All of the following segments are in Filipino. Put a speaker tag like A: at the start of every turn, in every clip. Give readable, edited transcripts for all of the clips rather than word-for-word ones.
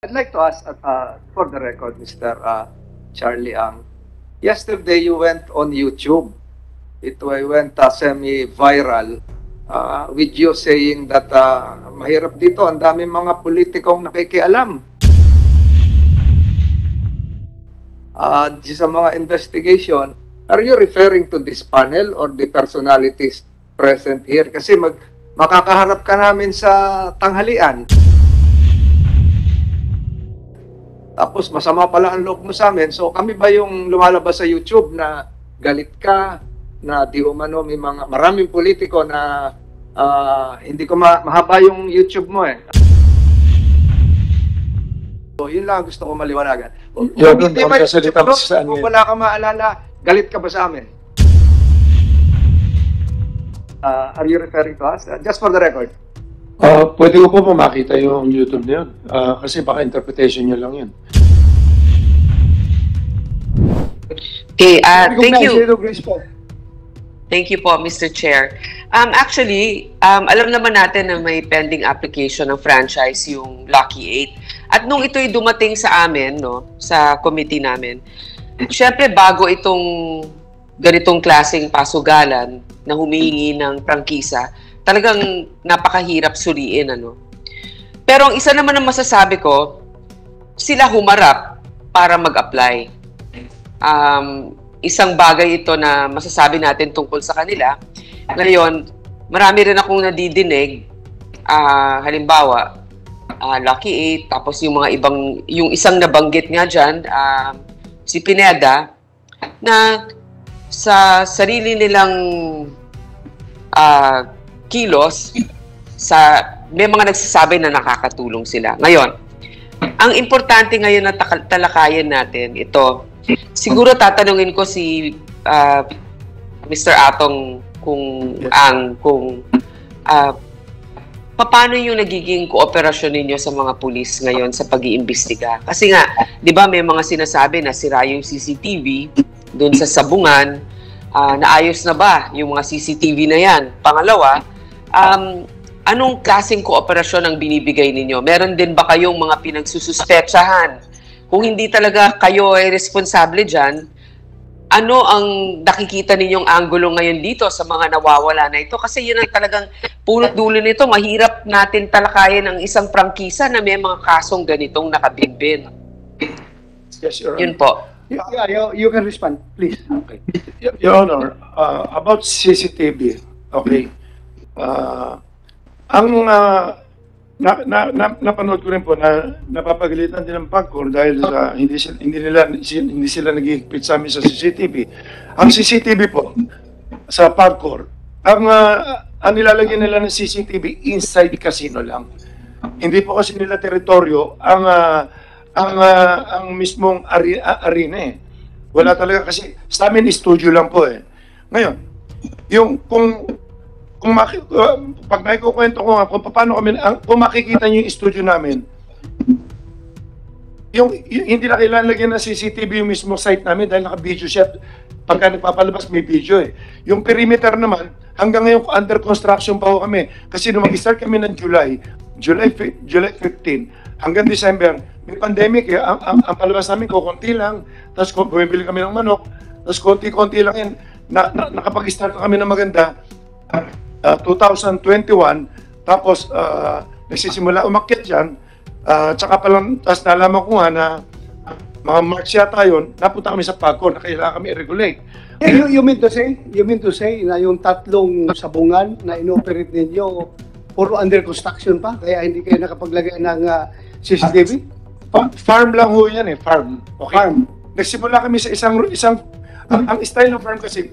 A: I'd like to ask, for the record, Mr. Charlie Ang, yesterday you went on YouTube. It went semi-viral with you saying that mahirap dito, ang daming mga politikong nakikialam sa mga investigation. Are you referring to this panel or the personalities present here? Kasi makakaharap ka namin sa tanghalian. Tapos masama pala ang loob mo sa amin. So kami ba yung lumalabas sa YouTube na galit ka, na di umano may mga maraming politiko na hindi ko mahaba yung YouTube mo eh. So yun lang gusto ko maliwanagan. Kung wala ka maalala, galit ka ba sa amin? Are you referring to us? Just for the record.
B: Pwede ko po makita yung YouTube na yun. Kasi baka interpretation nyo lang yun.
C: Okay, thank you. Thank you po, Mr. Chair. Actually, alam naman natin na may pending application ng franchise yung Lucky 8. At nung ito'y dumating sa amin, no, sa committee namin, syempre bago itong ganitong klaseng pasugalan na humihingi ng prangkisa, talagang napakahirap suriin, ano. Pero ang isa naman ang masasabi ko, sila humarap para mag-apply. Isang bagay ito na masasabi natin tungkol sa kanila. Ngayon, marami rin akong nadidinig, halimbawa, Lucky 8, tapos yung mga ibang, yung isang nabanggit nga dyan, si Pineda, na sa sarili nilang kilos, may mga nagsasabi na nakakatulong sila. Ngayon, ang importante ngayon na talakayan natin, ito, siguro tatanungin ko si Mr. Atong paano yung nagiging kooperasyon ninyo sa mga pulis ngayon sa pag-iimbestiga? Kasi nga, di ba may mga sinasabi na sira yung CCTV doon sa Sabungan, naayos na ba yung mga CCTV na yan? Pangalawa, anong klaseng kooperasyon ang binibigay ninyo? Meron din ba kayong mga pinagsususpetsahan? Kung hindi talaga kayo ay responsable dyan, ano ang nakikita ninyong anggulo ngayon dito sa mga nawawala na ito? Kasi yun ang talagang punot dulo nito. Mahirap natin talakayin ang isang prangkisa na may mga kasong ganitong nakabimbin.
B: Yes, Your Honor.
C: Yun po.
D: Yeah, you can respond, please.
B: Okay. Your Honor, about CCTV, okay. Napanood ko rin po na napapagalitan din ng PAGCOR dahil sa hindi sila nag-higpit sa amin sa CCTV. Ang CCTV po sa PAGCOR, ang nilalagyan nila ng CCTV inside casino lang. Hindi po kasi nila teritoryo ang mismong arena eh. Wala talaga kasi sa amin studio lang po eh. Ngayon, yung pag may kukwento ko nga kung paano kami, kung makikita niyo yung studio namin, yung hindi na kailangan lagyan ng CCTV yung mismo site namin dahil naka-video siya. Pagka nagpapalabas may video eh. Yung perimeter naman, hanggang ngayon under construction pa ho kami. Kasi nung mag-start kami ng July 15 hanggang December, may pandemic eh. Ang palabas namin kukunti lang, tapos bumibili kami ng manok, tapos konti-konti lang yan. Nakapag-start kami ng maganda, 2021, tapos nagsisimula umakyat dyan, tsaka palang, tapos nalaman ko nga na mga March yata yun, napunta kami sa PAGCOR na kailangan kami i-regulate.
D: You mean to say na yung tatlong sabungan na inoperate ninyo puro under construction pa, kaya hindi kayo nakapaglagay ng CCTV?
B: Farm lang ho yan eh, farm. Okay.
D: Farm.
B: Nagsimula kami sa isang ang style ng farm kasi,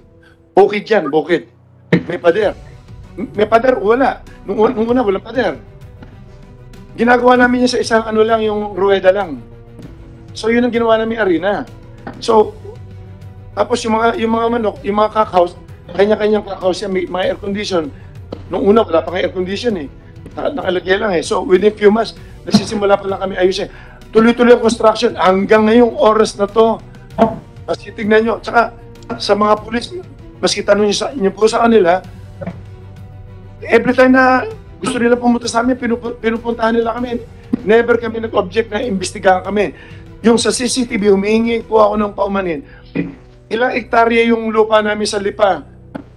B: bukid yan, bukid. May pader. May pader, wala. Nung una, walang pader. Ginagawa namin yan sa isang ano lang, yung rueda lang. So, yun ang ginawa namin arena. So, tapos yung mga manok, yung mga cockhouse, kanya-kanyang cockhouse yan, may air condition. Nung una, wala pa air condition eh. Nakalagay lang eh. So, within few months, nagsisimula pa lang kami ayusin. Tuloy-tuloy ang construction hanggang ngayong oras na to. Kasi tignan nyo. Tsaka, sa mga pulis, maski tanong nyo po sa kanila, every time na gusto nila pumunta sa amin, pinupuntahan nila kami. Never kami nag-object na imbestigahan kami. Yung sa CCTV, humihingi po ako ng paumanin. Ilang hektarya yung lupa namin sa Lipa?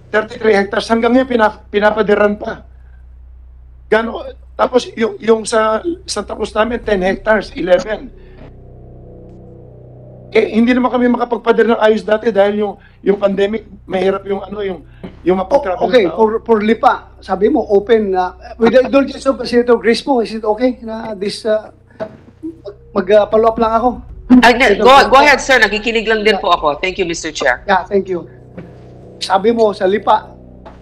B: 33 hectares. Hanggang ngayon, pinapadiran pa. Tapos yung sa Santa Cruz namin, 10 hectares, 11. Hindi naman kami makapagpadir ng ayos dati dahil yung pandemic, mahirap yung mapag-travel.
D: Okay, for Lipa, sabi mo, open na, with the indulgence of Senator Grace mo, is it okay na this, mag-follow up lang ako?
C: Go ahead, sir. Nakikinig lang din po ako. Thank you, Mr. Chair.
D: Yeah, thank you. Sabi mo, sa Lipa,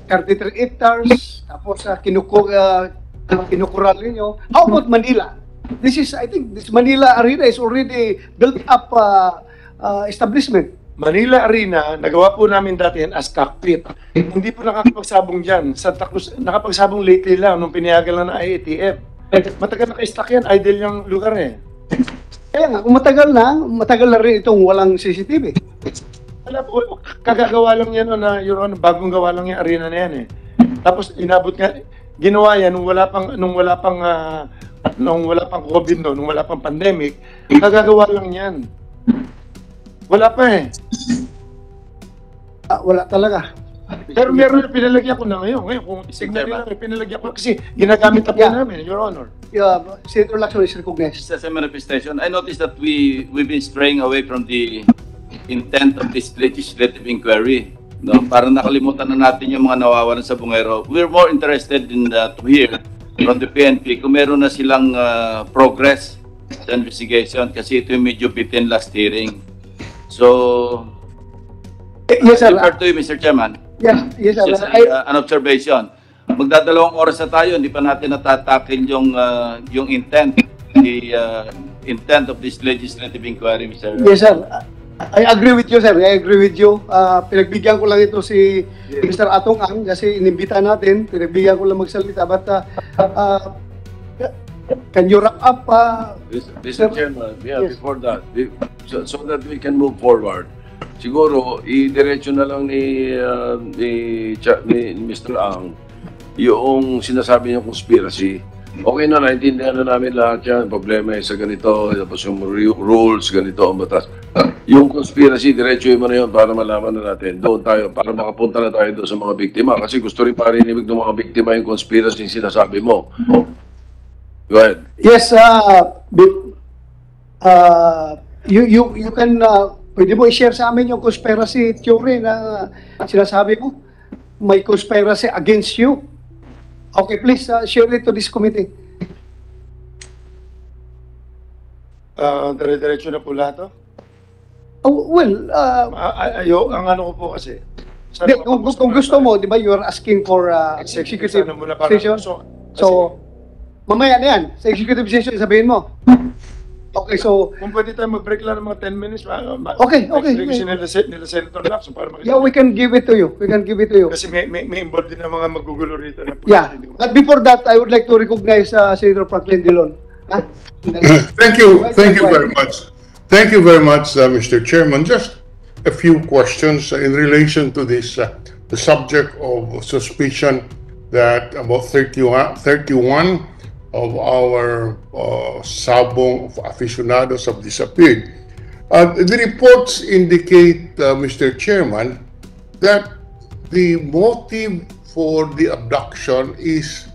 D: 33 hectares, tapos kinukural ninyo. How about Manila? I think this Manila Arena is already built up establishment.
B: Manila Arena, nagawa po namin dati yan as cockpit. Hindi po nakakapagsabong dyan. Santa Cruz, nakapagsabong lately lang nung pinayagan lang ng IATF. Matagal naka-stack yan, idle yung lugar eh.
D: Kaya nga, kung matagal na rin itong walang CCTV.
B: Wala po, kagagawa lang yan na Your Honor, bagong gawa lang yung arena na yan eh. Tapos inabot nga, ginawa yan nung wala pang COVID no, nung wala pang pandemic, kagagawa lang yan. Wala pa eh.
D: Wala talaga.
B: Pero meron na pinalagyan ko na ngayon. Ngayon, kung signal nila, pinalagyan ko kasi ginagamit na po namin, Your Honor.
D: Senator Lacson is recognized.
E: Just a manifestation. I noticed that we've been straying away from the intent of this legislative inquiry. No, parang nakalimutan na natin yung mga nawawalan sa bungero. We're more interested in to hear from the PNP kung meron na silang progress sa investigation kasi ito yung medyo bitin last hearing. So,
D: yes, sir.
E: to you, Mr. Chairman.
D: Yes, sir.
E: Just an observation. Magdadalawang oras na tayo, hindi pa natin natatakin yung intent, the intent of this legislative inquiry, Mr.
D: Yes, sir. I agree with you, sir. I agree with you. Pinagbigyan ko lang ito si Mr. Atong Ang kasi inimbita natin. Pinagbigyan ko lang magsalita. But can you wrap up?
F: Mr. Chairman,
D: Yes.
F: before that, so that we can move forward, siguro, i-diretso na lang ni Mr. Ang yung sinasabi niyang conspiracy. Okay na, naintindihan na namin lahat yan. Problema sa ganito, tapos yung rules, ganito ang batas. Yung conspiracy, diretso mo na yun para malaman na natin. Doon tayo, para makapunta na tayo doon sa mga biktima. Kasi gusto rin parinig ng mga biktima yung conspiracy yung sinasabi mo. Go ahead.
D: Yes, you can, pwede mo i-share sa amin yung conspiracy theory na sinasabi mo? May conspiracy against you? Okay, please share it to this committee.
B: Dire-diretso na po lahat, oh? Ang ano ko po kasi.
D: Kung gusto mo, di ba, you are asking for executive session? So, mamaya na yan. Sa executive session, sabihin mo. Okay, so...
B: Kung pwede tayo mag-break lang ng mga 10 minutes.
D: Okay.
B: Nila Senator Lacson para makita.
D: Yeah, we can give it to you.
B: Kasi may involved din ng mga magugulo rito.
D: Yeah. But before that, I would like to recognize Senator Franklin Dillon.
G: Thank you very much. Thank you very much, Mr. Chairman. Just a few questions in relation to this, the subject of suspicion that about 31 of our Sabong aficionados have disappeared. The reports indicate, Mr. Chairman, that the motive for the abduction is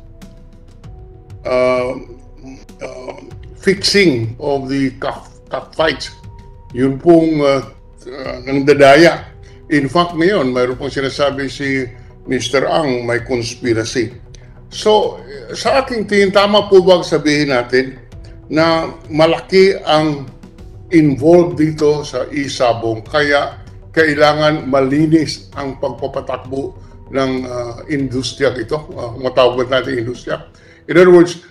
G: fixing of the cockfights. Yun pong ng dadaya. In fact, ngayon, mayroon pong sinasabi si Mr. Ang may conspiracy. So, sa aking tingin, tama po ba sabihin natin na malaki ang involved dito sa Sabong, kaya kailangan malinis ang pagpapatakbo ng industriya ito, matawag natin industriya. In other words,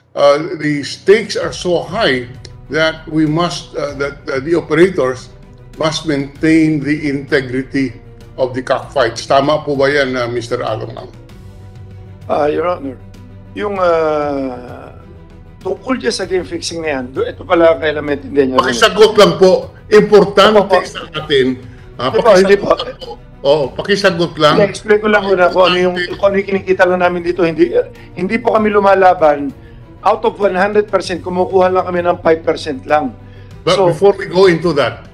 G: the stakes are so high that we must, the operators must maintain the integrity of the cockfights. Tama po ba yan, Mr. Along?
B: Your Honor, yung tungkol dyan sa game fixing na yan, ito pala kailan maintindihan nyo.
G: Pakisagot lang po. Importante sa atin. Pakisagot lang.
B: I-explain ko lang muna kung ano yung kinikita lang namin dito. Hindi po kami lumalaban out of 100%, kumukuha lang kami ng 5% lang.
G: But
B: So-
G: before we go into that,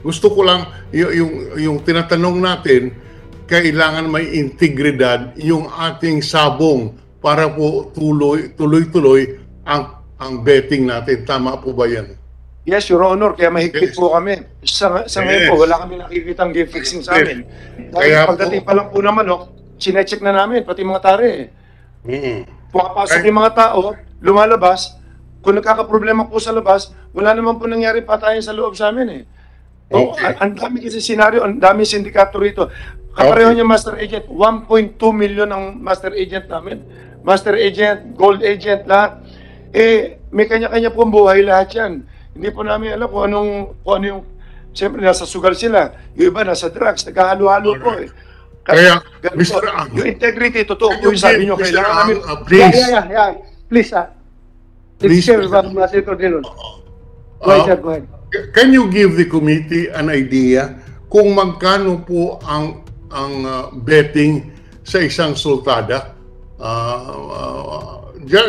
G: gusto ko lang yung tinatanong natin, kailangan may integridad yung ating sabong para po tuloy-tuloy ang betting natin. Tama po ba yan?
B: Yes, Your Honor, kaya mahigpit
G: Yes.
B: po kami. Sa ngayon
G: Yes.
B: po, wala kami nakikitang game fixing sa amin. Dahil
G: Kaya po-
B: pagdating pa lang po ng manok, sinecheck na namin, pati mga tare. Pumapasok
G: Ay-
B: yung mga tao, lumalabas, kung nagkakaproblema po sa labas, wala naman po nangyari patayan sa loob sa amin eh. So,
G: Okay.
B: ang dami kasi senaryo, ang dami sindikato rito. Kapareho
G: Okay.
B: niya Master Agent, 1.2 million ang Master Agent namin. Master Agent, Gold Agent, lahat. Eh, may kanya-kanya pong buhay lahat yan. Hindi po namin alam kung ano yung, siyempre nasa sugal sila. Yung iba nasa drugs, nagkahalo-halo po eh.
G: Kaya,
B: Ganun
G: Mr.
B: po.
G: Ang,
B: Yung integrity, totoo
G: can
B: po
G: you
B: yung sabi
G: give
B: nyo,
G: Mr.
B: kailangan
G: Ang,
B: namin.
G: please,
D: Yeah. Please,
G: Please,
D: share
G: Mr.
D: Senator Dillon. Go ahead, sir, go ahead.
G: can you give the committee an idea kung magkano po ang betting sa isang sultada?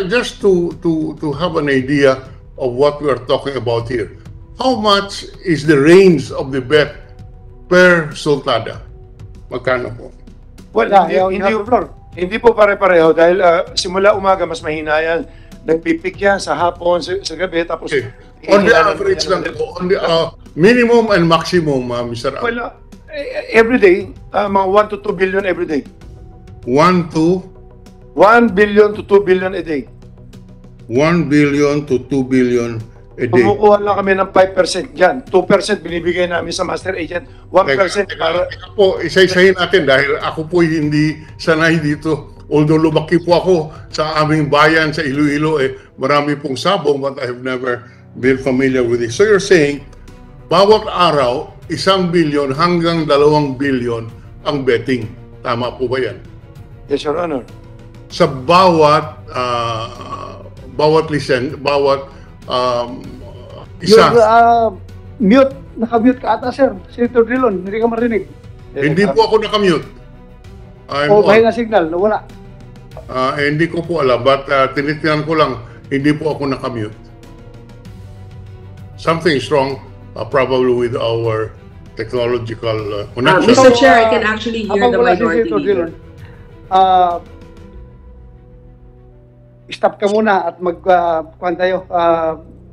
G: Just to have an idea of what we are talking about here. How much is the range of the bet per sultada? Magkano po?
B: Well,
D: Yeah, you have the floor.
B: hindi po pare-pareho dahil simula umaga mas mahina yan. Nagpipik yan sa hapon, sa gabi, tapos...
G: Okay. On the average lang po, on the minimum and maximum, Mr. Ang.
B: Well, every day, mga 1 to 2 billion every day.
G: 1 to
B: 1 billion to 2 billion a day.
G: 1 billion to 2 billion a day.
B: Kumukuha lang kami ng 5% dyan. 2% binibigay namin sa Master Agent. 1% para...
G: Teka po, isa-isahin natin dahil ako po hindi sanay dito. Although lumaki po ako sa aming bayan sa Iloilo, marami pong sabong, but I have never been familiar with it. So you're saying, bawat araw, 1 billion hanggang 2 billion ang betting. Tama po ba yan?
B: Yes, Your Honor.
G: Sa bawat isa.
D: Mute, naka-mute ka ata, sir. Senator Dillon, hindi ka marinig.
G: Hindi po ako nakamute. I'm
D: O,
G: on.
D: mahina signal, nawala.
G: Hindi ko po alam, but tinitinan ko lang, hindi po ako nakamute. Something is wrong, probably with our technological connection.
H: Mr. Chair, I can actually hear
D: Habang
H: the
D: wala si
H: minority
D: Senator
H: leader.
D: Dillon, stop ka muna at kuhan tayo,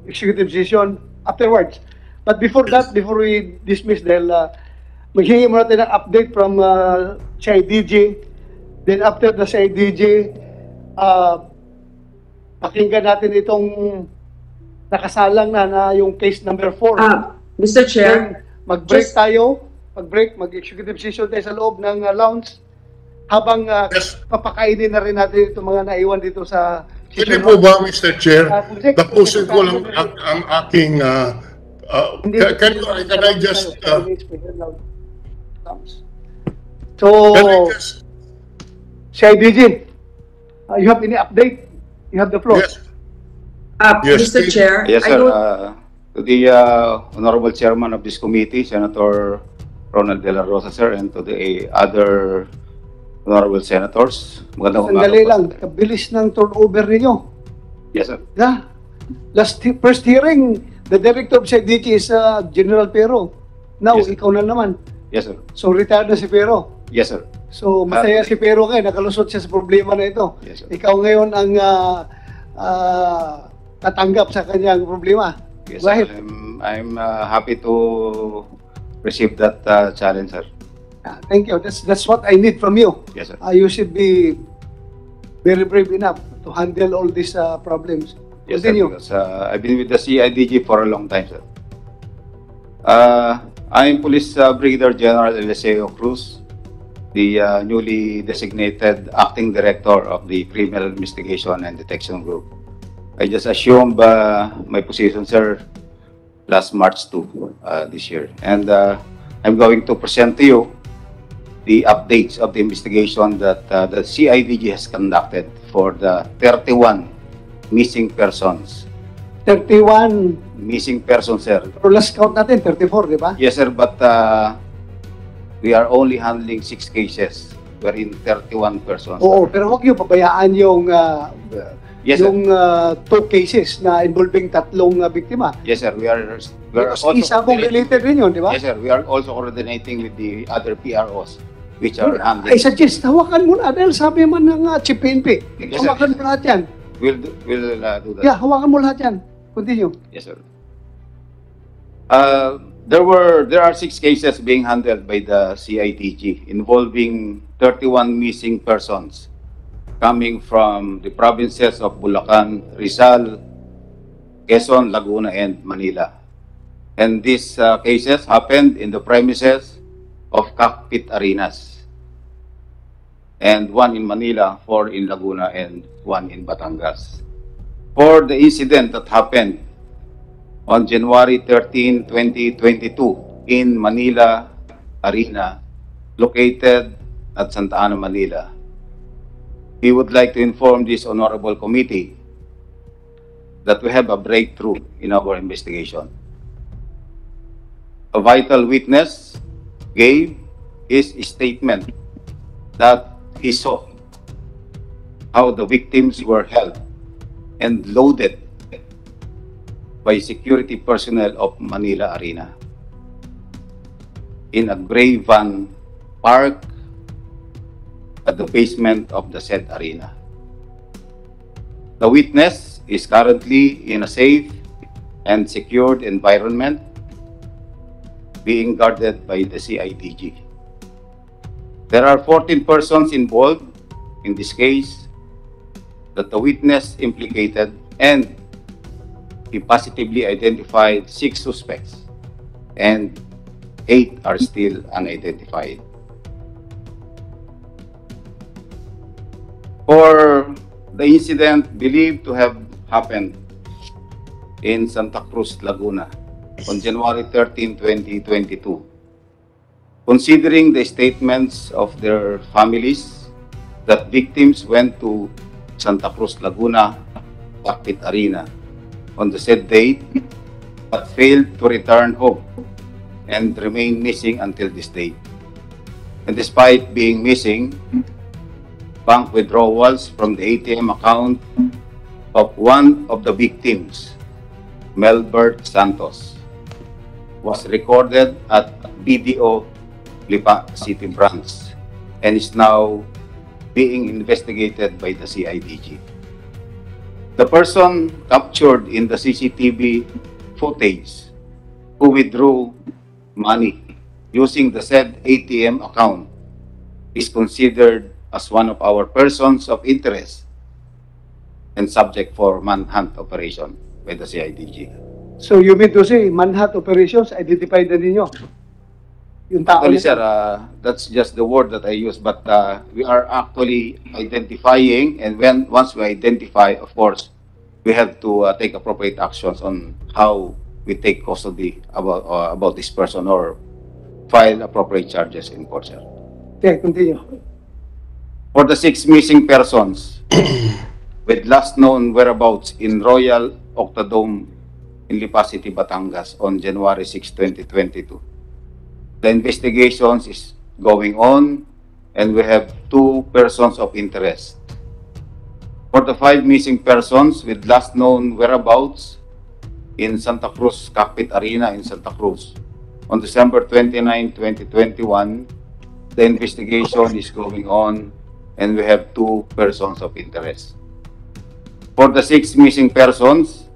D: executive session afterwards. But before that, before we dismiss dahil maghingi muna tayo ng update from CIDG. Then after the CIDG, pakinggan natin itong nakasalang na yung case number 4.
H: Mr. Chair,
D: Then mag-break
H: just-
D: tayo, mag-executive session tayo sa loob ng lounge habang
G: Yes.
D: papakainin na rin natin itong mga naiwan dito sa
G: Pwede po ba, Mr. Chair,
D: Kung
G: tapusin ko lang ang aking... can I just...
D: So,
G: can I just...
D: CIDG, you have any update? You have the floor.
G: Yes. Yes,
H: Mr.
G: please.
H: Chair,
I: Yes,
H: I
I: sir.
H: don't,
I: To the Honorable Chairman of this committee, Senator Ronald De La Rosa, sir, and to the other Honorable Senators. Magandang umaga
D: Sandali
I: po,
D: lang,
I: sir.
D: kabilis ng turnover ninyo.
I: Yes, sir.
D: Yeah. First hearing, the director of CIDG is General Pero. Now,
I: Yes, sir.
D: ikaw na naman.
I: Yes, sir.
D: So, retired na si Pero.
I: Yes, sir.
D: So, masaya si Pero kayo, nakalusot siya sa problema na ito.
I: Yes, sir.
D: Ikaw ngayon ang tatanggap sa kanyang problema.
I: Yes,
D: Go
I: sir.
D: ahead.
I: I'm happy to receive that challenge, sir.
D: Thank you. That's what I need from you.
I: Yes, sir.
D: You should be very brave enough to handle all these problems.
I: Yes, sir.
D: Continue.
I: Because I've been with the CIDG for a long time, sir. I'm Police Brigadier General Eliseo Cruz, the newly designated Acting Director of the Criminal Investigation and Detection Group. I just assumed my position, sir, last March 2 this year. And I'm going to present to you the updates of the investigation that the CIDG has conducted for the 31 missing persons.
D: 31,
I: Missing persons, sir.
D: pero last count natin, 34, di ba?
I: Yes, sir, but we are only handling 6 cases wherein 31 persons.
D: Oo, pero huwag niyo pabayaan yung
I: Yes, sir.
D: Yung 2 cases na involving 3 biktima.
I: Yes, sir. We are
D: Because
I: also
D: isa mong related rin yun, di ba?
I: Yes, sir. We are also coordinating with the other PROs which are
D: I
I: handling.
D: suggest, hawakan mo na dahil sabi man ng Chief PNP.
I: Yes, sir.
D: Hawakan mo lahat yan.
I: We'll do that.
D: Yeah, hawakan mo lahat yan. Continue.
I: Yes, sir. There are 6 cases being handled by the CIDG involving 31 missing persons coming from the provinces of Bulacan, Rizal, Quezon, Laguna, and Manila. And these cases happened in the premises of Cockpit Arenas. And 1 in Manila, 4 in Laguna, and 1 in Batangas. For the incident that happened on January 13, 2022 in Manila Arena, located at Santa Ana, Manila, we would like to inform this honorable committee that we have a breakthrough in our investigation. A vital witness gave his statement that he saw how the victims were held and loaded by security personnel of Manila Arena in a gray van parked at the basement of the said arena. The witness is currently in a safe and secured environment being guarded by the CIDG. There are 14 persons involved in this case that the witness implicated, and he positively identified 6 suspects and 8 are still unidentified. For the incident believed to have happened in Santa Cruz, Laguna on January 13, 2022, considering the statements of their families that victims went to Santa Cruz, Laguna, Cockpit Arena on the said date but failed to return home and remain missing until this date. And despite being missing, bank withdrawals from the ATM account of one of the victims, Melbert Santos, was recorded at BDO Lipa City Branch and is now being investigated by the CIDG. The person captured in the CCTV footage who withdrew money using the said ATM account is considered as one of our persons of interest and subject for manhunt operation by the CIDG.
D: So you mean to say, manhunt operations, identified na ninyo? Yung tao
I: Actually,
D: na-
I: sir, that's just the word that I use, but we are actually identifying, and once we identify, of course, we have to take appropriate actions on how we take custody about this person or file appropriate charges in court, sir.
D: Okay, continue.
I: For the 6 missing persons with last known whereabouts in Royal Octodome in Lipa City, Batangas on January 6, 2022. The investigations is going on and we have 2 persons of interest. For the 5 missing persons with last known whereabouts in Santa Cruz Cockpit Arena in Santa Cruz on December 29, 2021, the investigation is going on and we have 2 persons of interest. For the 6 missing persons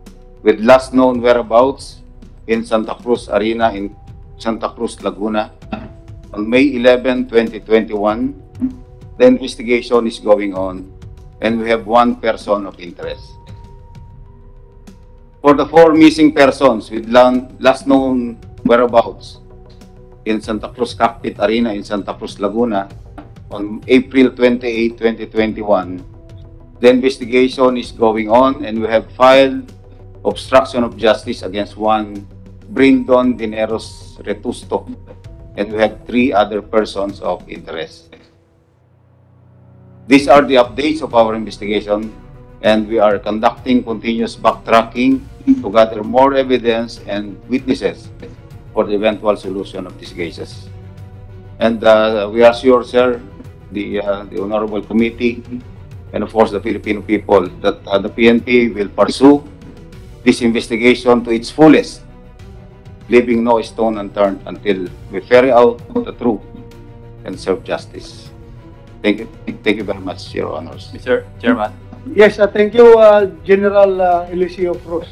I: with last known whereabouts in Santa Cruz Arena in Santa Cruz, Laguna on May 11, 2021, the investigation is going on and we have 1 person of interest. For the 4 missing persons with last known whereabouts in Santa Cruz Cockpit Arena in Santa Cruz, Laguna on April 28, 2021, the investigation is going on and we have filed obstruction of justice against 1 Brindon Dineros Retusto, and we have 3 other persons of interest. These are the updates of our investigation, and we are conducting continuous backtracking to gather more evidence and witnesses for the eventual solution of these cases. And we assure, sir, the Honorable Committee and of course the Filipino people that the PNP will pursue this investigation to its fullest, leaving no stone unturned until we ferry out the truth and serve justice. Thank you very much, Your Honors.
E: Mr. Chairman,
D: Yes, thank you, General Eliseo Cruz.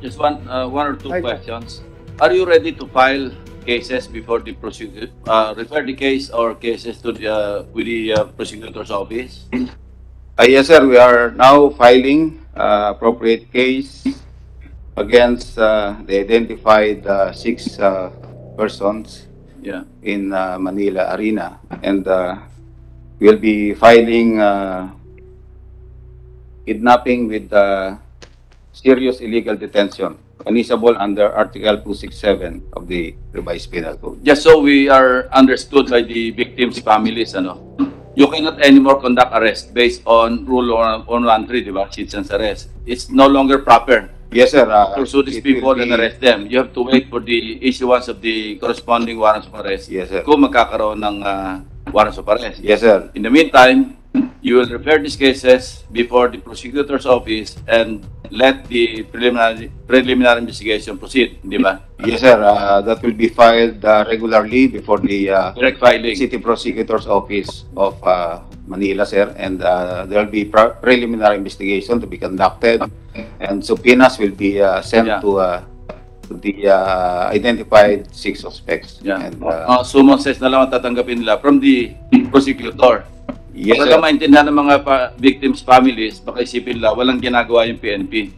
E: just one or two
D: Hi, sir.
E: questions. Are you ready to file cases before the prosecutor, refer the case or cases to the with the prosecutor's office?
I: Yes, sir. We are now filing appropriate case against the identified 6 persons
E: Yeah.
I: in Manila Arena, and we'll be filing kidnapping with serious illegal detention, punishable under Article 267 of the Revised Penal Code.
E: Just so we are understood by the victims' families, you cannot anymore conduct arrest based on Rule 113, di ba? Citizens arrest. It's no longer proper
I: Yes, sir.
E: to pursue these
I: It will
E: people and
I: be-
E: arrest them. You have to wait for the issuance of the corresponding warrants of arrest.
I: Yes, sir.
E: Kung magkakaroon ng warrants of arrest.
I: Yes, sir.
E: In the meantime, you will refer these cases before the prosecutor's office and let the preliminary investigation proceed, di ba?
I: Yes, sir. That will be filed regularly before the
E: Direct filing.
I: City Prosecutor's Office of Manila, sir, and there will be preliminary investigation to be conducted, and subpoenas will be sent
E: Yeah.
I: to the identified 6 suspects.
E: Yeah.
I: And,
E: Summons na lang ang tatanggapin nila from the prosecutor.
I: yes,
E: Para
I: sir.
E: maintindihan ng mga victims' families, baka isipin nila, walang ginagawa yung PNP.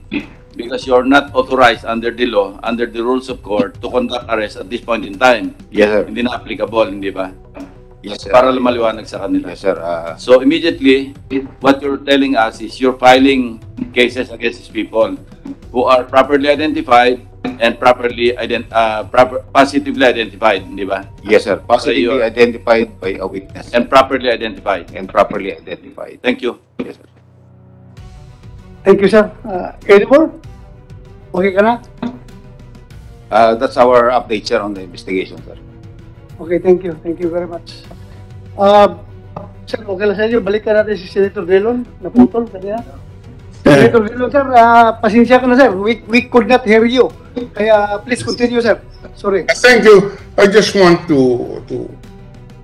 E: Because you're not authorized under the law, under the rules of court, to conduct arrest at this point in time.
I: Yes, sir.
E: Hindi na applicable, hindi ba?
I: Yes, sir.
E: Para maliwanag sa kanila.
I: Yes, sir.
E: So immediately, what you're telling us is you're filing cases against these people who are properly identified and positively identified, di ba?
I: Yes, sir. Positively
E: you're-
I: identified by a witness
E: And properly identified.
I: and properly identified.
E: Thank you.
I: Yes, sir.
D: Thank you, sir. Any more? Okay ka na?
I: That's our update, sir, on the investigation, sir.
D: Okay, thank you. Thank you very much. Sir, okay lang sa inyo. Balikan natin si Senator Drilon. Naputol kanina. Senator Drilon, sir, pasensya ka na, sir. We could not hear you. Kaya please continue, sir. Sorry.
G: Thank you. I just want to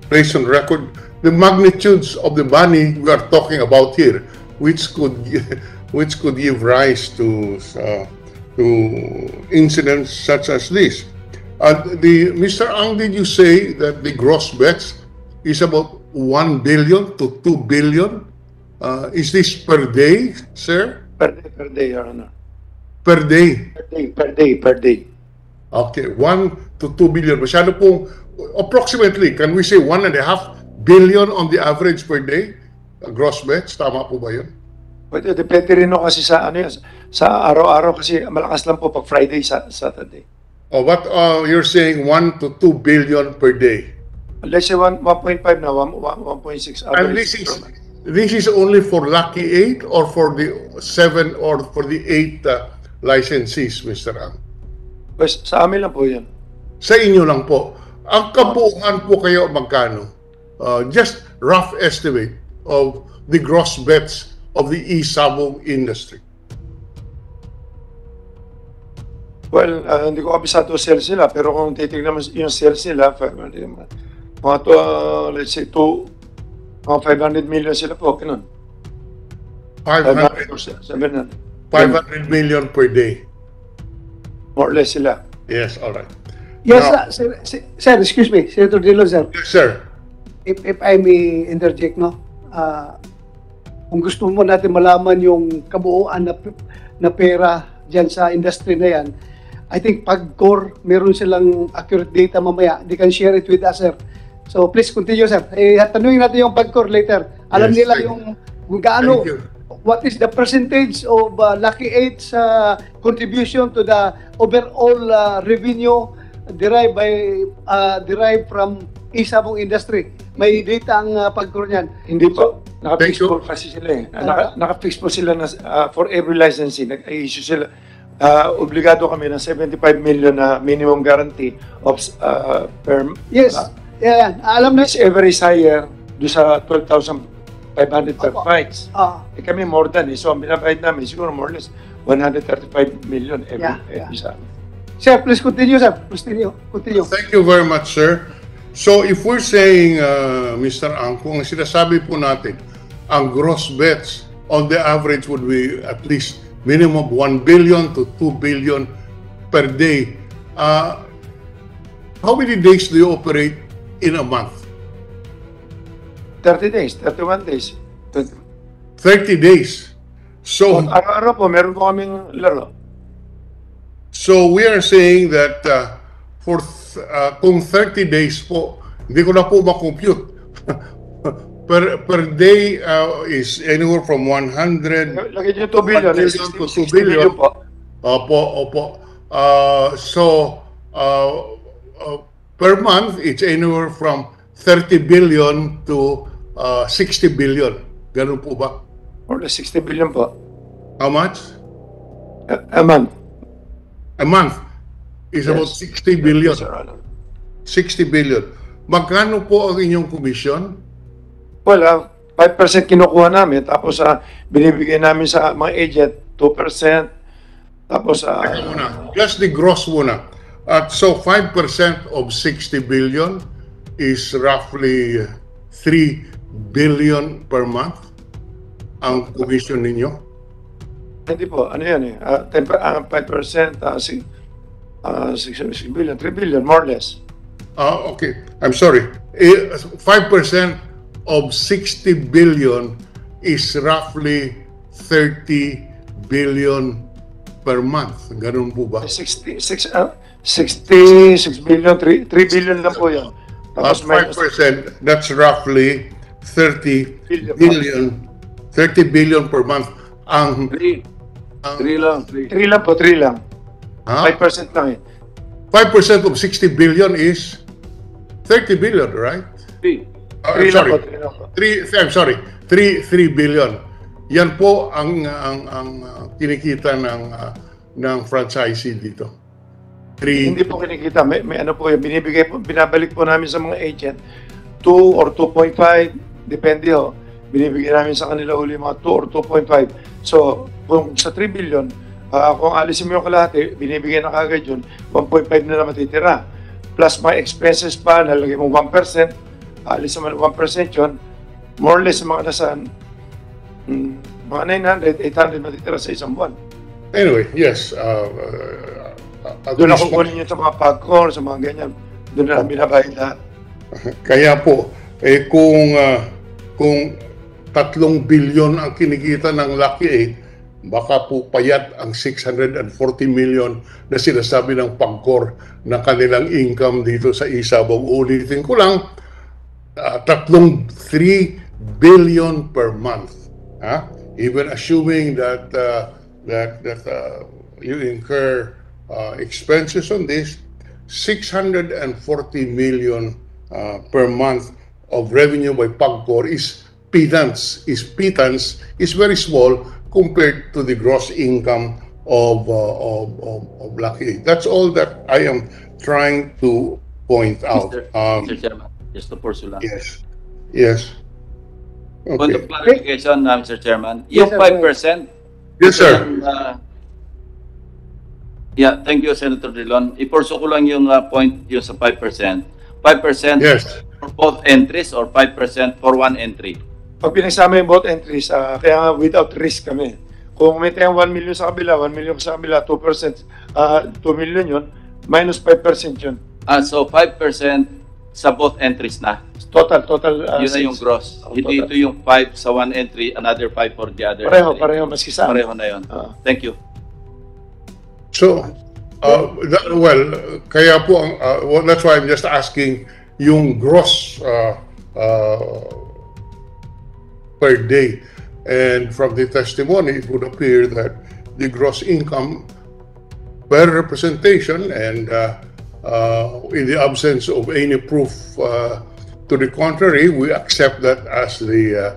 G: place on record the magnitudes of the money we are talking about here, which could give rise to incidents such as this. Mr. Ang, did you say that the gross bets is about 1 billion to 2 billion? Is this per day, sir?
B: Per day, Your Honor.
G: Per day?
B: Per day.
G: Okay, 1 to 2 billion. Masyado pong, approximately, can we say 1.5 billion on the average per day? Gross bets, tama po ba yun?
B: But depende rin no kasi sa ano yan, sa araw-araw kasi malakas lang po pag Friday, Saturday.
G: Oh, but you're saying 1 to 2 billion per day.
B: Let's say 1.5 na, 1.6
G: And
B: average.
G: this is only for Lucky 8 or for the 7 or for the 8 licensees, Mr. Ang?
B: Pues, sa amin lang po yan.
G: Sa inyo lang po. Ang kabuuan po kayo magkano? Just rough estimate of the gross bets of the e-sabong industry.
B: Well, hindi ko kabisado sales nila, pero kung titignan mo yung sales nila, mga to, let's say, mga 500 million sila po, ganun.
G: 500
B: or 700.
G: 500 million per day.
B: More or less sila.
G: Yes, all right.
D: Yes,
G: Now-
D: sir, excuse me, Senator Drilon, sir.
G: Yes, sir.
D: If I may interject, no? Kung gusto mo natin malaman yung kabuuan na pera dyan sa industry na yan, I think PAGCOR, meron silang accurate data mamaya. They can share it with us, sir. So please continue, sir. Tanungin natin yung PAGCOR later. Alam
G: Yes,
D: nila
G: thank-
D: yung kung gaano,
G: Thank you.
D: what is the percentage of Lucky 8's contribution to the overall revenue derived from e-sabong industry. May data ang PAGCOR niyan.
B: Hindi po. Naka-fix
G: Thank you.
B: po kasi sila eh. Naka-fix po sila na, for every licensing. Nag-issue sila. Obligado kami ng 75 million na minimum guarantee of per
D: Yes. Yeah, alam na.
B: each ever is higher do sa 12,000 505 fights.
D: Ah,
B: Kami more than So, ang binabayad namin, siguro more or less, 135 million every sa amin.
D: sir, please continue, sir. Continue.
G: Thank you very much, sir. So if we're saying, Mr. Ang, kung sinasabi po natin, ang gross bets on the average would be at least minimum 1 billion to 2 billion per day. How many days do you operate in a month?
B: 30 days, 31 days.
G: 30 days. So,
B: Araw-araw po, meron po kaming laro.
G: so we are saying that kung 30 days po, hindi ko na po makompute. per day is anywhere from 100
B: Lagay niyo 2 billion,
G: 1 to 2
B: 60 billion po.
G: Opo. Per month, it's anywhere from 30 billion to 60 billion. Ganun po ba?
B: More than 60 billion po.
G: How much?
B: A month.
G: A month is
B: Yes.
G: about 60 billion.
B: Yes, Your Honor.
G: 60 billion. Magkano po ang inyong commission?
B: Well, 5% kinukuha namin, tapos binibigay namin sa mga agent, 2%, tapos
G: Muna. Just the gross muna. So 5% of 60 billion is roughly 3 billion per month ang commission ninyo.
B: hindi po, ano yan 5%, 6 billion, 3 billion, more or less.
G: Okay. I'm sorry. 5% of 60 billion is roughly 30 billion per month. Ganun po ba?
B: 66 billion, 3 billion lang po yan.
G: At
B: Tapos
G: 5%, that's roughly 30 billion per month. Ang
F: 3 lang.
B: 3 lang po, 3 lang. 5% lang
G: 5% of 60 billion is 30 billion, right?
F: 3.
G: I'm sorry.
B: 3 lang po.
G: 3 billion. Yan po ang kinikita ng franchisee dito.
B: Hindi po kinikita. May ano po yung binibigay po, binabalik po namin sa mga agent. 2 or 2.5, depende ho. Binibigay namin sa kanila uli mga 2 or 2.5. So, kung sa 3 billion, kung alisin mo yung kalahati, binibigay na kagad yun, 1.5 na lang matitira. Plus mga expenses pa, nalagay mo 1%, alisin mo 1% yun, more or less mga nasa mga 900, 800 matitira sa isang buwan.
G: Anyway, yes.
B: Doon ako kunin yun sa mga popcorn, sa mga ganyan. Doon na namin binabayad lahat.
G: Kaya po, kung 3 billion ang kinikita ng Lucky 8, baka po payat ang 640 million na sinasabi ng Pagcor na kanilang income dito sa Isabong. Ulitin ko lang, 3 billion per month. Even assuming that you incur expenses on this, 640 million per month of revenue by Pagcor is pittance, is very small compared to the gross income of Lucky 8. That's all that I am trying to point out.
E: Mr. Chairman, just to pursue lang.
G: Yes.
E: Point of
G: Okay.
E: clarification, Mr. Chairman.
D: Yes,
E: Yung
D: sir.
E: 5%.
G: Yes, sir.
E: Yeah, thank you, Senator Drilon. I-pursue ko lang yung point yung sa 5%. 5%
G: Yes.
E: for both entries or 5% for one entry?
B: Pag pinagsama yung both entries, kaya without risk kami. Kung may tayong 1 million sa kabila, 1 million sa kabila, 2%, 2 million yun, minus 5% yun.
E: So 5% sa both entries na.
B: Total.
E: Yun na yung gross.
B: Oh,
E: Hindi
B: total.
E: ito yung 5 sa one entry, another 5 for the other.
B: Pareho, maski sa amin.
E: Pareho na yun. Thank you.
G: So, kaya po, that's why I'm just asking yung gross per day. And from the testimony, it would appear that the gross income per representation and in the absence of any proof to the contrary, we accept that as the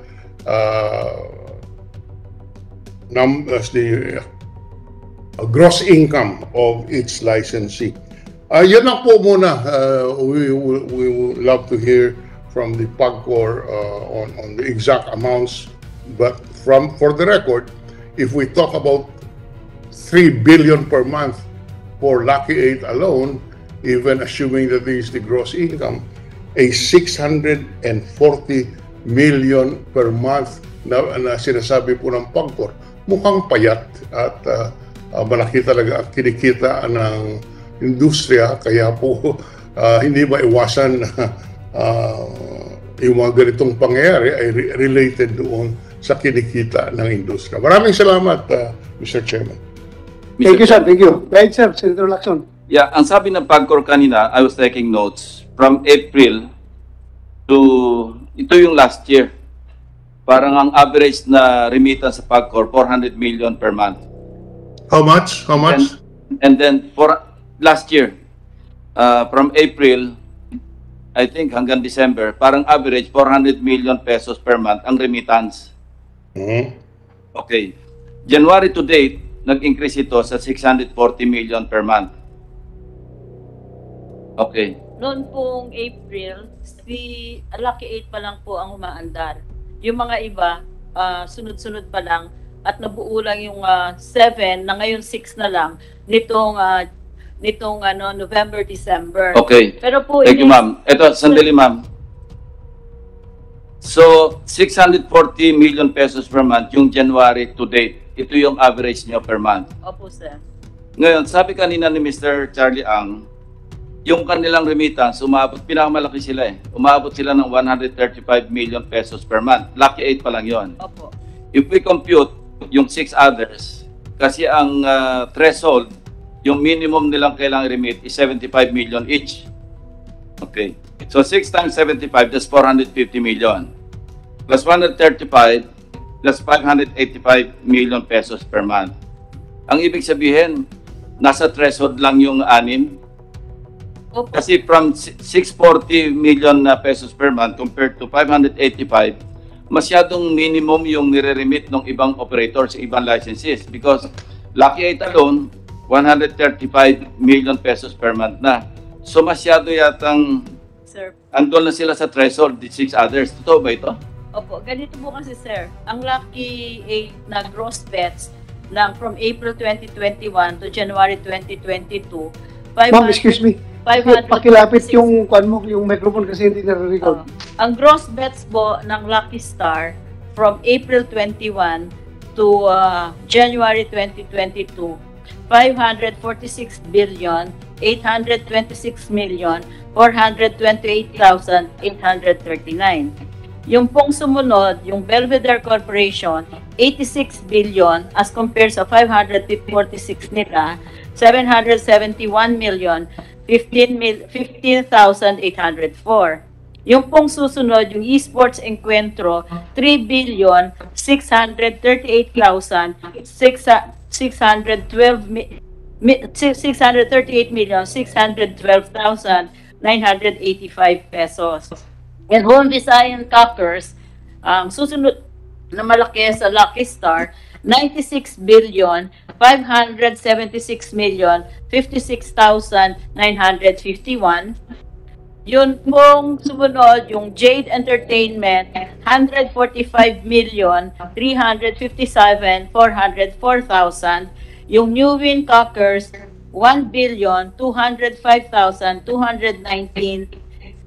G: gross income of each licensee. Yan lang po muna. We would love to hear from the PAGCOR on the exact amounts, but for the record, if we talk about 3 billion per month for Lucky 8 alone, even assuming that this is the gross income, a 640 million per month na sinasabi po ng PAGCOR, mukhang payat at malaki talaga ang kinikita ng industriya, kaya po hindi maiwasan na yung mga ganitong pangyayari ay related doon sa kinikita ng industriya. Maraming salamat, Mr. Chairman.
D: Thank you, sir. Thank you. Right, sir. Senator Lacson.
E: Yeah, ang sabi ng PAGCOR kanina, I was taking notes, from April to, ito yung last year, parang ang average na remittance sa PAGCOR, 400 million per month.
G: How much? How much?
E: And then for last year, from April, I think hanggang December, parang average 400 million pesos per month ang remittance. Okay. January to date, nag-increase ito sa 640 million per month. Okay.
J: Noon pong April, si Lucky 8 pa lang po ang umaandar. Yung mga iba, sunod-sunod pa lang at nabuo lang yung 7 na ngayon 6 na lang nitong November, December.
E: Okay.
J: Pero po
E: thank you, ma'am. Ito, sandali, ma'am. So, 640 million pesos per month yung January to date. Ito yung average nyo per month.
J: Opo, sir.
E: Ngayon, sabi kanina ni Mr. Charlie Ang, yung kanilang remittance, pinakamalaki sila eh. Umabot sila ng 135 million pesos per month. Lucky 8 pa lang yon.
J: Opo.
E: If we compute yung 6 others, kasi ang threshold, yung minimum nilang kailangang remit is 75 million each. Okay. So 6 times 75, that's 450 million. Plus 135, plus 585 million pesos per month. Ang ibig sabihin, nasa threshold lang yung 6. Kasi from 640 million pesos per month compared to 585, masyadong minimum yung nire-remit ng ibang operators, ibang licenses. Because Lucky 8 alone, 135 million pesos per month na. So masyado yatang andun na sila sa threshold, the 6 others. Totoo ba ito?
J: Opo, ganito po kasi sir. Ang Lucky 8 na gross bets lang from April 2021 to January 2022,
D: Ma'am, excuse me. Pakilapit yung yung microphone kasi hindi nare-record.
J: Ang gross bets po ng Lucky Star from April 21 to January 2022, 546 billion 826 million 428,839. Yung pong sumunod, yung Belvedere Corporation, 86 billion as compared sa 546 nila, 771 million 15,804. Yung pong susunod, yung Esports Encuentro, 3 billion 638,612,985 pesos. And Home Visayan Cockers, ang susunod na malaki sa Lucky Star, 96 billion 576 million 56,951. Yun pong sumunod, yung Jade Entertainment, 145 million 357,404,000. Yung New Win Cockers, 1 billion 205,219.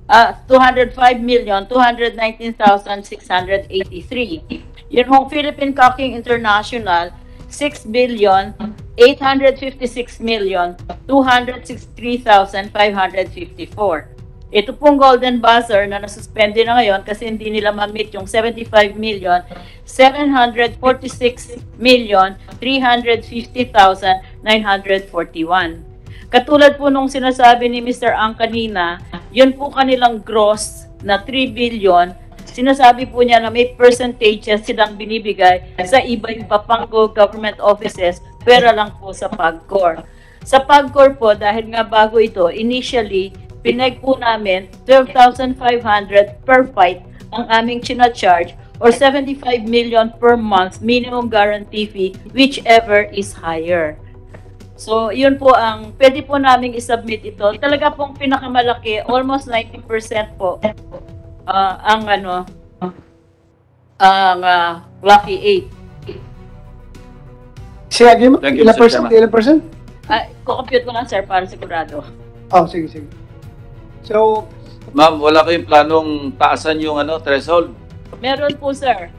J: 205,219,683. Yun hong Philippine Cocking International, 6 billion 856,263,554. Ito pong Golden Buzzer na nasuspende na ngayon kasi hindi nila ma-meet yung 75,746,350,941. Katulad po nung sinasabi ni Mr. Ang kanina, yun po kanilang gross na 3 billion. Sinasabi po niya na may percentages silang binibigay sa iba-iba pang government offices, pera lang po sa PAGCOR. Sa PAGCOR po, dahil nga bago ito, initially, pinag po namin 12,500 per fight ang aming charge or 75 million per month minimum guarantee fee, whichever is higher. So, yun po ang pwede po namin isubmit ito. Talaga pong pinakamalaki, almost 90% po Lucky 8.
D: Say again,
E: Thank you,
D: ilang
E: Mr.
D: percent?
E: Chairman.
D: Ilang percent?
J: Kukompute ko lang, sir, para sigurado.
D: Oh, sige, sige. So,
E: Ma'am, wala kayong planong taasan yung threshold?
J: Meron po, sir.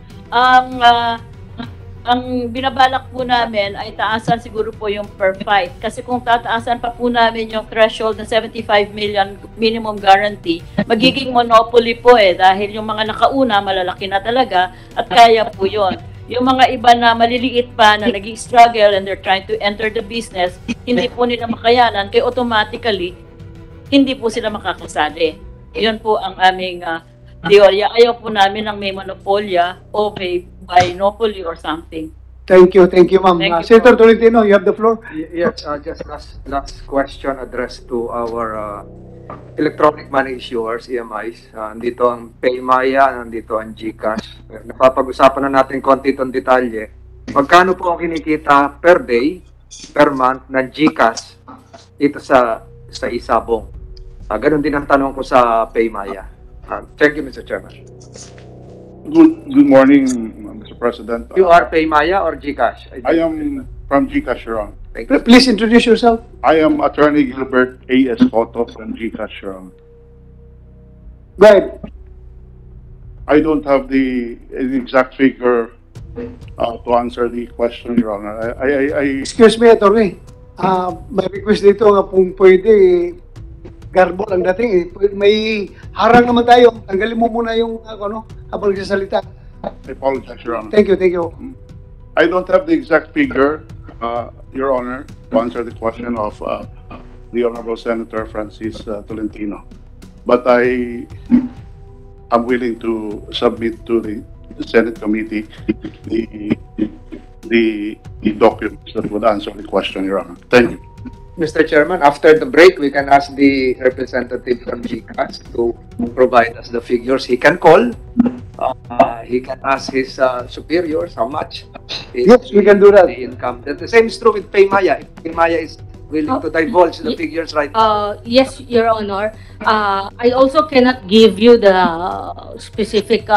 J: Ang binabalak po namin ay taasan siguro po yung per fight. Kasi kung tataasan pa po namin yung threshold na 75 million minimum guarantee, magiging monopoly po dahil yung mga nakauna malalaki na talaga at kaya po yun. Yung mga iba na maliliit pa na nag-struggle and they're trying to enter the business, hindi po nila makayanan, kaya automatically, hindi po sila makakasali. Yun po ang aming teorya. Ayaw po namin ng may monopolya o may binopoly or something.
D: thank you, ma'am.
J: Thank you
D: Senator
J: po.
D: Tolentino, you have the floor.
A: Yes, just last question addressed to our electronic money issuers, EMIs. Nandito ang Paymaya, nandito ang GCash. Napapag-usapan na natin konti itong detalye. Magkano po ang kinikita per day, per month ng GCash dito sa Isabong? Ganun din ang tanong ko sa Paymaya. Thank you, Mr. Chairman.
K: Good morning, Mr. President.
A: You are Paymaya or GCash?
K: I am from GCash, Your Honor.
A: Thank you.
D: Please introduce yourself.
K: I am Attorney Gilbert A.S. Cotto from GCash, Your Honor.
D: Go ahead.
K: I don't have the exact figure to answer the question, Your Honor.
D: Excuse me, attorney. May request dito nga kung pwede garbo ang dating. May harang naman tayo. Tanggalin mo muna yung habang nagsasalita.
K: I apologize, Your Honor.
D: Thank you.
K: I don't have the exact figure, Your Honor, to answer the question of the Honorable Senator Francis Tolentino. But I am willing to submit to the Senate committee the documents that would answer the question, Your Honor. Thank you.
A: Mr. Chairman, after the break, we can ask the representative from GCash to provide us the figures. He can call. He can ask his superiors how much is
D: Yes, we can do that.
A: the income. The same is true with Paymaya. If Paymaya is willing to divulge the figures right now.
L: Yes, Your Honor. I also cannot give you the specific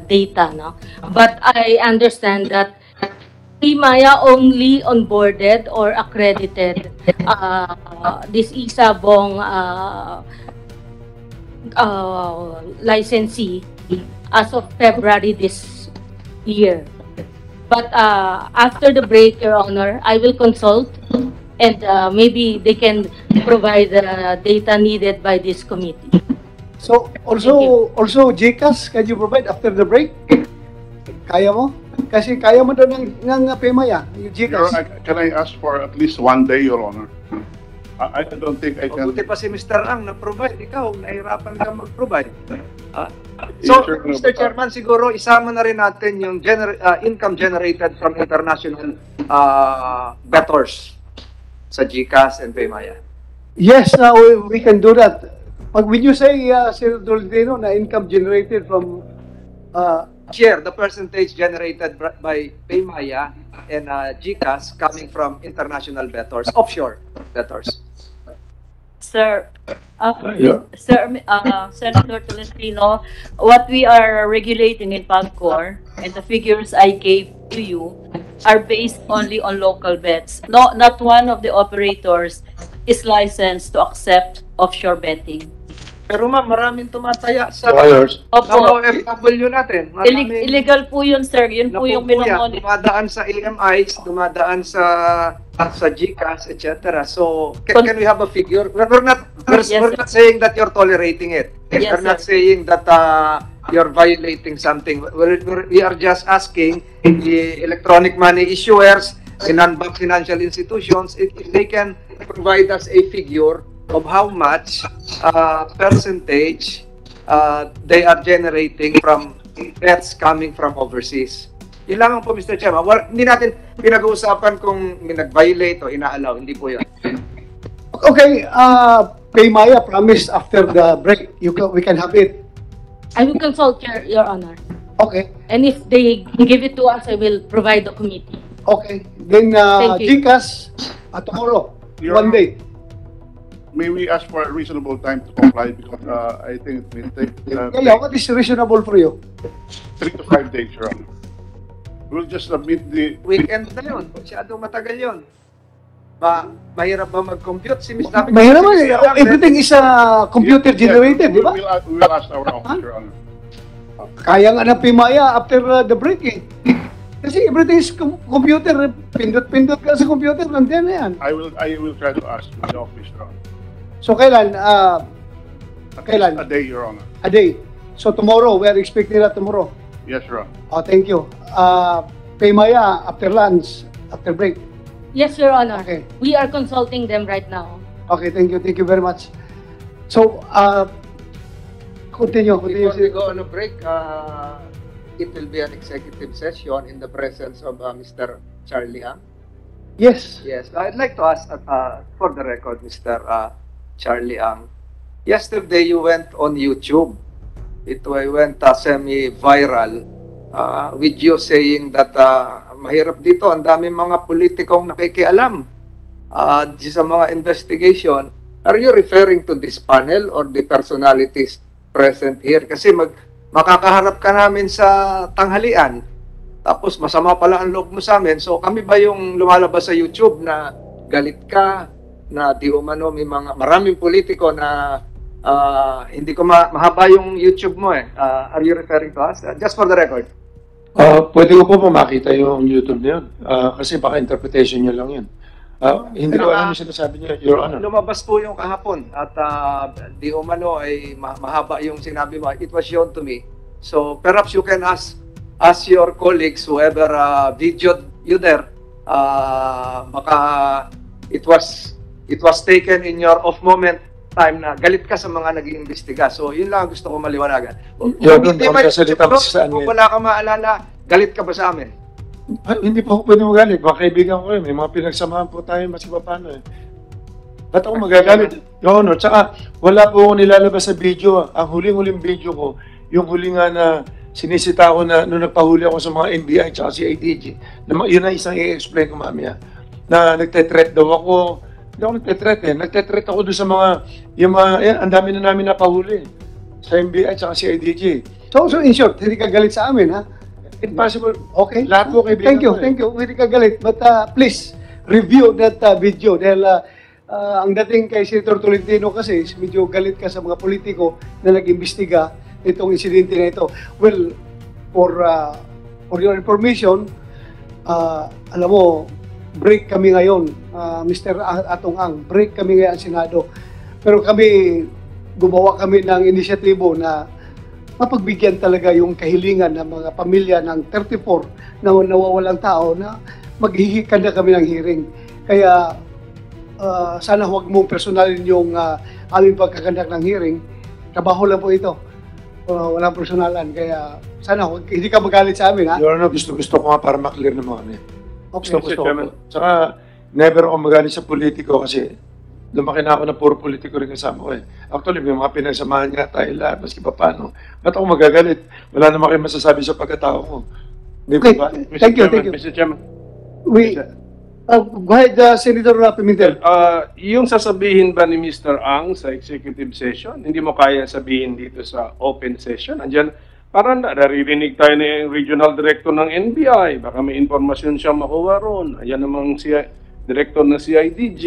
L: data, no? But I understand that Paymaya only onboarded or accredited this Isabong licensee as of February this year. But after the break, Your Honor, I will consult and maybe they can provide the data needed by this committee.
D: So, also GCash, can you provide after the break? Kaya mo? Kasi kaya mo daw ng Paymaya, yung
K: Your
D: GCash.
K: Honor, can I ask for at least 1 day, Your Honor? I don't think I can.
A: Mabuti pa si Mr. Ang na-provide. Ikaw, nahirapan ka mag-provide.
K: Yes,
A: So,
K: sir.
A: Mr. Chairman, siguro isama na rin natin yung income generated from international debtors sa GCash and Paymaya.
D: Yes, we can do that. When you say, Senator Tolentino, na income generated from
A: Share the percentage generated by Paymaya and GCash coming from international debtors, offshore debtors.
J: Sir, Senator Tolentino, what we are regulating in PAGCOR and the figures I gave to you are based only on local bets. No, not one of the operators is licensed to accept offshore betting.
A: Pero ma'am, maraming tumataya sa
J: Opo,
A: OFW natin.
J: illegal po yun, sir. Yun po yung minomonitor.
A: Dumadaan sa EMIs, dumadaan sa GCash, etc. So, can we have a figure? We're not saying that you're tolerating it.
J: Yes,
A: We're not
J: sir.
A: saying that you're violating something. We are just asking the electronic money issuers and non-bank financial institutions if they can provide us a figure of how much percentage they are generating from bets coming from overseas. Yun lamang po, Mr. Chairman. Hindi natin pinag-uusapan kung may nag-violate o ina-allow. Hindi po yun.
D: Okay, Paymaya promised after the break, we can have it.
L: I will consult, Your Honor.
D: Okay,
L: And if they give it to us, I will provide the committee.
D: okay. Then
L: Thank you.
D: GCash, tomorrow,
K: Your
D: 1 day.
K: may we ask for a reasonable time to comply because I think it may take
D: Yeah, what is reasonable for you?
K: 3 to 5 days, Your Honor. We'll just submit the...
A: Weekend na yun. Masyadong matagal yun. Mahirap ba mag-compute? Si Ms. David?
D: Mahirap ba? Everything is computer generated, di ba?
K: We will ask our office, Your Honor.
D: Kaya nga ng Pimaya after the break eh. Kasi everything is computer. Pindot-pindot ka sa computer. Nandiyan na yan.
K: I will try to ask the office, Your Honor.
D: So kailan? Kailan?
K: A day, Your Honor.
D: A day. So tomorrow, we are expecting that tomorrow.
K: Yes, Your Honor.
D: Oh, thank you. Pimaya after lunch, after break.
L: Yes, Your Honor.
D: Okay.
L: We are consulting them right now.
D: Okay, thank you. Thank you very much. So, continue.
A: Before we go on a break, it will be an executive session in the presence of Mr. Charlie Ang.
D: Yes.
A: Yes, I'd like to ask, for the record, Mr. Charlie Ang, yesterday you went on YouTube. It went semi-viral with you saying that mahirap dito, ang daming mga politikong nakikialam sa mga investigation. Are you referring to this panel or the personalities present here? Kasi makakaharap ka namin sa tanghalian, tapos masama pala ang loob mo sa amin. So kami ba yung lumalabas sa YouTube na galit ka, na di umano may maraming politiko na hindi ko mahaba yung YouTube mo eh. Are you referring to us? Just for the record.
B: Pwede ko po makita yung YouTube na yun. Kasi baka interpretation niya lang yun. Hindi ko alam yung sinasabi niya, Your Honor.
A: Lumabas po yung kahapon at di umano ay mahaba yung sinabi mo. It was shown to me. So perhaps you can ask your colleagues, whoever videoed you there, baka it was taken in your off moment time na galit ka sa mga nag-iimbestiga. So yun lang gusto ko maliwanagan. Kung wala ka maalala, galit ka ba sa amin?
B: Hindi po ako pwede magalit. Mga kaibigan ko may mga pinagsamahan po tayo mas iba paano eh. Ba't ako magagalit? Your Honor, tsaka wala po ako nilalabas sa video. Ang huling-huling video ko, yung huling nga na sinisita ko na nung nagpahuli ako sa mga NBI tsaka si ADG. Yun ang isang i-explain ko mamaya. Na nagte-threat daw ako. Hindi ako nagte-threat eh. Nagte-threat ako doon sa mga, ang dami na namin napahuli. Sa NBI tsaka si ADG.
D: So in short, hindi ka galit sa amin, ha?
B: Impossible.
D: Okay.
B: Lahat po kaibigan ko
D: Thank you. Hindi ka galit. But please, review that video. Dahil ang dating kay Senator Tolentino kasi, medyo galit ka sa mga politiko na nag-imbestiga itong insidente na ito. Well, for your information, alam mo, break kami ngayon, Mr. Atong Ang, break kami ngayon sa Senado. Pero gumawa kami ng inisyatibo na mapagbigyan talaga yung kahilingan ng mga pamilya ng 34 na nawawalang tao na maghihikan na kami ng hearing. Kaya sana huwag mong personalin yung aming pagkakandak ng hearing. Trabaho lang po ito. Walang personalan. Kaya sana hindi ka magalit sa amin, ha?
B: Your Honor, gusto ko nga para maklear naman kami.
D: Okay.
B: Gusto ko. Saka, never ako magalit sa politiko kasi lumaki na ako na puro politiko rin kasama ko eh. Actually, may mga pinagsamahan nga tayo lahat, maski pa paano. Ba't ako magagalit? Wala naman kayo masasabi sa pagkatao ko.
D: Okay.
B: Ba?
D: Thank you.
K: Mr. Chairman.
D: Go ahead, Senator Pimentel.
M: Yung sasabihin ba ni Mr. Ang sa executive session, hindi mo kaya sabihin dito sa open session? Andiyan, parang naririnig tayo na yung regional director ng NBI. Baka may informasyon siya makuha ron. Ayan namang si director ng CIDG.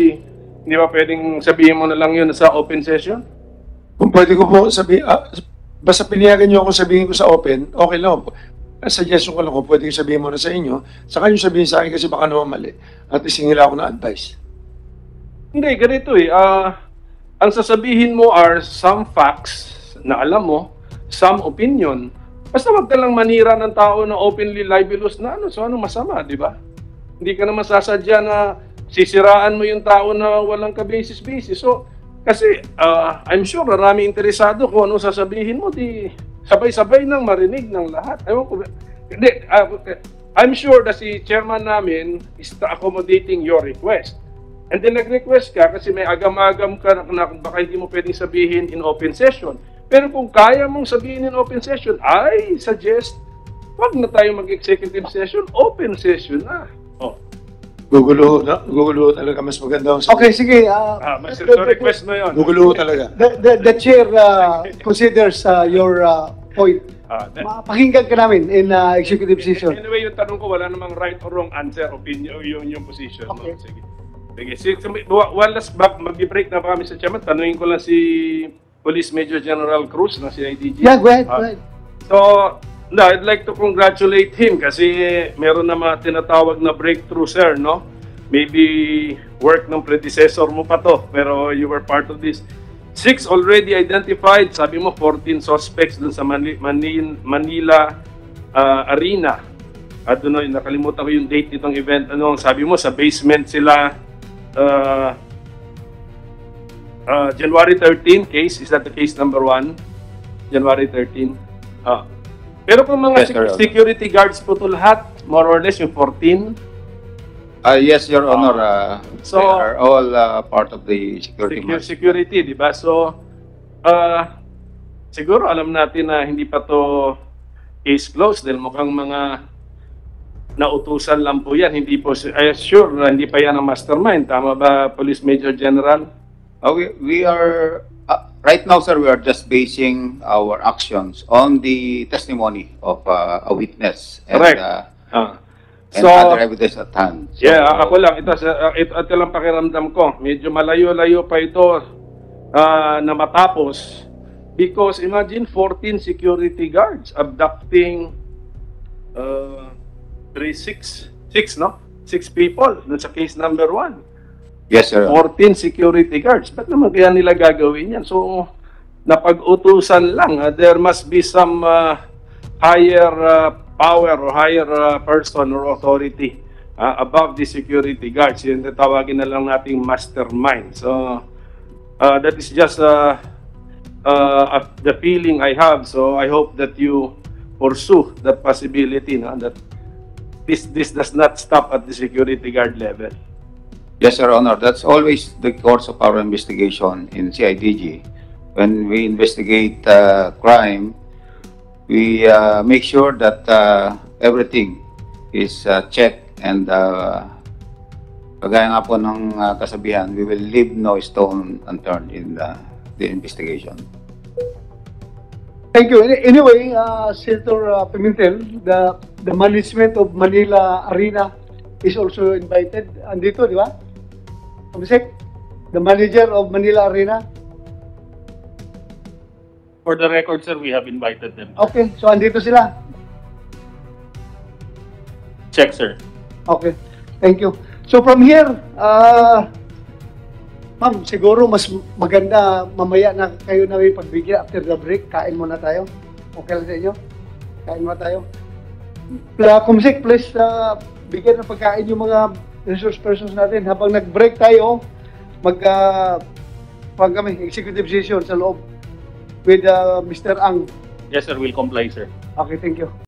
M: Hindi ba pwedeng sabihin mo na lang yun sa open session?
B: Kung pwede ko po sabihin, basta pinihagan niyo ako sabihin ko sa open, okay lang. Suggestion ko lang kung pwede sabihin mo na sa inyo, saka yung sabihin sa akin kasi baka naman mali. At isingila ako na advice.
M: Hindi, ganito eh. Ang sasabihin mo are some facts na alam mo, some opinion. Basta wag ka lang manira ng tao na openly libelous na ano, so anong masama, di ba? Hindi ka naman sasadya na sisiraan mo yung tao na walang ka-basis-basis. So, kasi I'm sure marami interesado kung ano sasabihin mo, di sabay-sabay nang marinig ng lahat. Ewan ko, hindi, I'm sure na si chairman namin is accommodating your request. And then nag-request ka kasi may agam-agam ka na baka hindi mo pwedeng sabihin in open session. Pero kung kaya mong sabihin in open session, I suggest wag na tayo mag-executive session, open session na. Oh.
B: Gugulo talaga. Mas maganda.
D: Okay, sige.
M: So request mo yun.
B: Gugulo talaga.
D: The chair considers your point. Pakinggan ka namin in executive session.
M: Anyway, yung tanong ko, wala namang right or wrong answer, opinion, yung position.
D: Okay.
M: No? Sige. One last back, mag-break na pa kami sa chairman. Tanungin ko lang si Police Major General Cruz ng CIDG.
D: Yeah, go ahead. Go ahead.
M: So, no, I'd like to congratulate him kasi meron na mga tinatawag na breakthrough, sir, no? Maybe work ng predecessor mo pa to, pero you were part of this. 6 already identified, sabi mo 14 suspects dun sa Manila Arena. At doon, nakalimutan ko yung date nitong event. Ano, sabi mo sa basement sila January 13 case. Is that the case number 1? January 13. Pero kung mga security guards po to lahat, more or less yung 14?
I: Yes, Your Honor.
M: So,
I: they are all part of the security.
M: Security, di ba? So, siguro alam natin na hindi pa to case closed dahil mukhang mga nautusan lang po yan. Hindi po, I assure na hindi pa yan ang mastermind. Tama ba, Police Major General?
I: We are, right now, sir, we are just basing our actions on the testimony of a witness.
M: Correct.
I: And
M: So,
I: other evidence at hand. So,
M: yeah, ako lang. Ito lang pakiramdam ko. Medyo malayo-layo pa ito na matapos. Because imagine 14 security guards abducting 6 people dun sa case number 1.
I: Yes, sir.
M: 14 security guards. Ba't naman kaya nila gagawin yan? So, napag-utusan lang. There must be some higher power or higher person or authority above the security guards. Yun tawagin na lang nating mastermind. So, that is just the feeling I have. So, I hope that you pursue that possibility, no? That this does not stop at the security guard level.
I: Yes, Your Honor. That's always the course of our investigation in CIDG. When we investigate crime, we make sure that everything is checked and kagaya nga po ng kasabihan, we will leave no stone unturned in the investigation.
D: Thank you. Anyway, Senator Pimentel, the management of Manila Arena is also invited. Andito, di ba? Komisek, the manager of Manila Arena.
N: For the record, sir, we have invited them.
D: Okay, so andito sila.
N: Check, sir.
D: Okay, thank you. So from here, ma'am, siguro mas maganda mamaya na kayo na may pagbigyan after the break. Kain muna tayo. Okay lang sa inyo? Kain muna tayo. Kumsik, please bigyan ng pagkain yung mga resource persons natin. Habang nag-break tayo, kami, executive session sa loob with Mr. Ang.
N: Yes, sir. We'll comply, sir.
D: Okay, thank you.